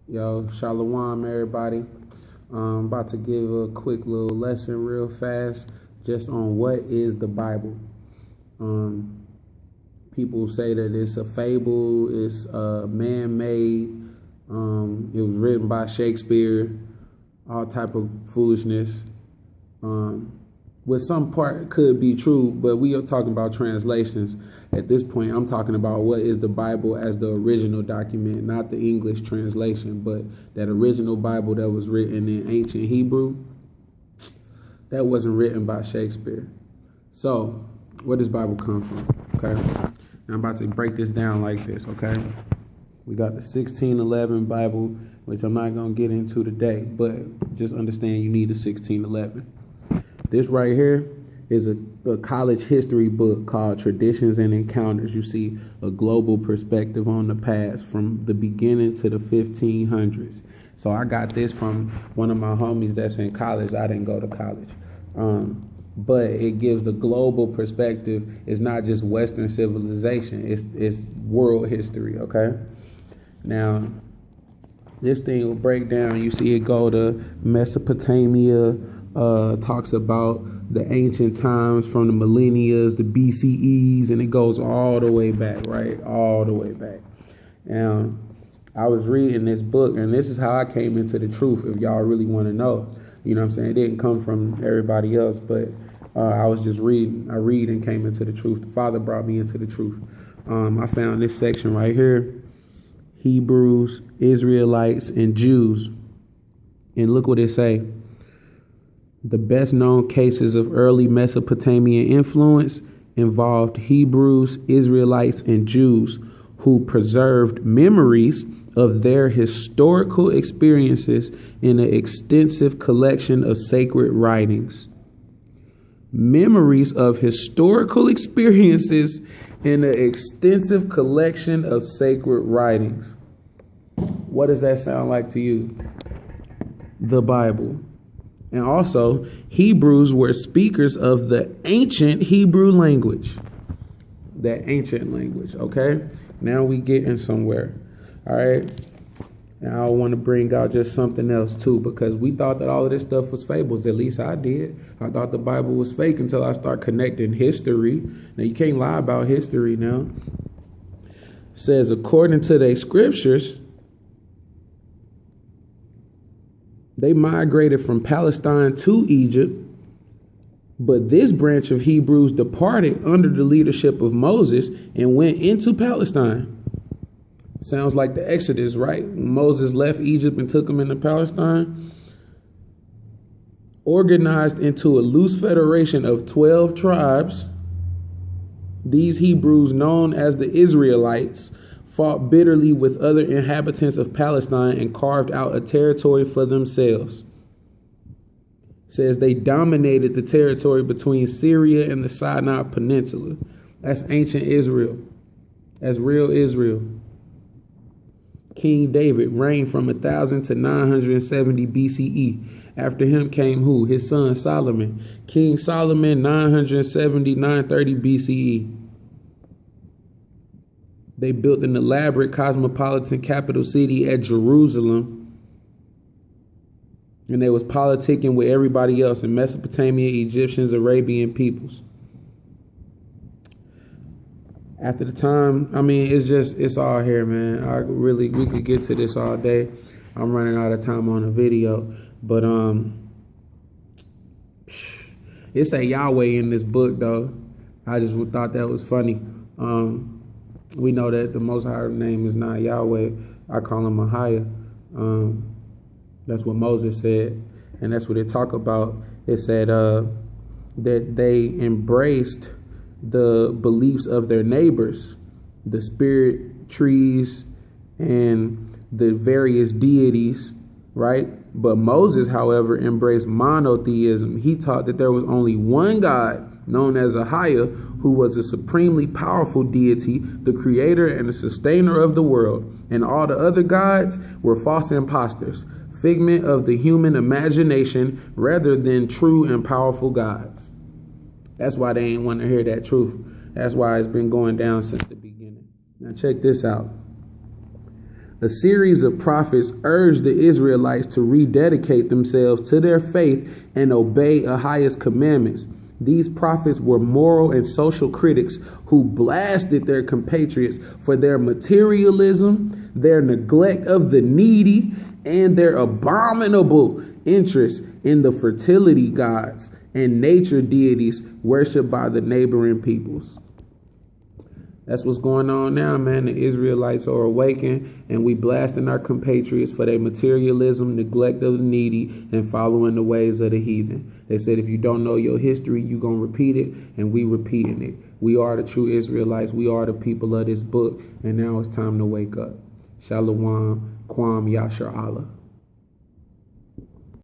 Yo, shalom, everybody. About to give a quick little lesson real fast just on what is the Bible. People say that it's a fable, it's man-made, it was written by Shakespeare, all type of foolishness. With some part could be true, but we are talking about translations. At this point, I'm talking about what is the Bible as the original document, not the English translation, but that original Bible that was written in ancient Hebrew. That wasn't written by Shakespeare. So, where does Bible come from? Okay, now I'm about to break this down like this. Okay, we got the 1611 Bible, which I'm not gonna get into today, but just understand you need the 1611. This right here is a college history book called Traditions and Encounters. You see a global perspective on the past from the beginning to the 1500s. So I got this from one of my homies that's in college. I didn't go to college. But it gives the global perspective. It's not just Western civilization. It's world history, okay? Now, this thing will break down. You see it go to Mesopotamia, talks about the ancient times from the millennias, the BCEs, and it goes all the way back, right? All the way back. And I was reading this book, and this is how I came into the truth, if y'all really want to know. You know what I'm saying? It didn't come from everybody else, but I was just reading. I read and came into the truth. The Father brought me into the truth. I found this section right here, Hebrews, Israelites, and Jews. And look what it say. The best known cases of early Mesopotamian influence involved Hebrews, Israelites, and Jews who preserved memories of their historical experiences in an extensive collection of sacred writings. Memories of historical experiences in an extensive collection of sacred writings. What does that sound like to you? The Bible. And also, Hebrews were speakers of the ancient Hebrew language. That ancient language, okay? Now we getting somewhere, all right? Now I want to bring out just something else too, because we thought that all of this stuff was fables. At least I did. I thought the Bible was fake until I start connecting history. Now you can't lie about history now. It says, according to their scriptures, they migrated from Palestine to Egypt, but this branch of Hebrews departed under the leadership of Moses and went into Palestine. Sounds like the Exodus, right? When Moses left Egypt and took them into Palestine. Organized into a loose federation of 12 tribes, these Hebrews, known as the Israelites, fought bitterly with other inhabitants of Palestine and carved out a territory for themselves. It says they dominated the territory between Syria and the Sinai Peninsula. That's ancient Israel. That's real Israel. King David reigned from 1000 to 970 BCE. After him came who? His son Solomon. King Solomon, 970, 930 BCE. They built an elaborate cosmopolitan capital city at Jerusalem. And they was politicking with everybody else in Mesopotamia, Egyptians, Arabian peoples. After the time, I mean, it's all here, man. We could get to this all day. I'm running out of time on the video. But it's a Yahweh in this book, though. I just thought that was funny. We know that the Most High name is not Yahweh. I call him AHAYAH. That's what Moses said. And that's what it talk about. It said that they embraced the beliefs of their neighbors, the spirit trees and the various deities, right? But Moses, however, embraced monotheism. He taught that there was only one God, known as AHAYAH, who was a supremely powerful deity, the creator and the sustainer of the world. And all the other gods were false impostors, figment of the human imagination rather than true and powerful gods. That's why they ain't want to hear that truth. That's why it's been going down since the beginning. Now check this out. A series of prophets urged the Israelites to rededicate themselves to their faith and obey AHAYAH's commandments. These prophets were moral and social critics who blasted their compatriots for their materialism, their neglect of the needy, and their abominable interest in the fertility gods and nature deities worshipped by the neighboring peoples. That's what's going on now, man. The Israelites are awakened, and we blasting our compatriots for their materialism, neglect of the needy, and following the ways of the heathen. They said if you don't know your history, you're going to repeat it, and we repeating it. We are the true Israelites. We are the people of this book, and now it's time to wake up. Shalom, Kwam, Yasher Allah.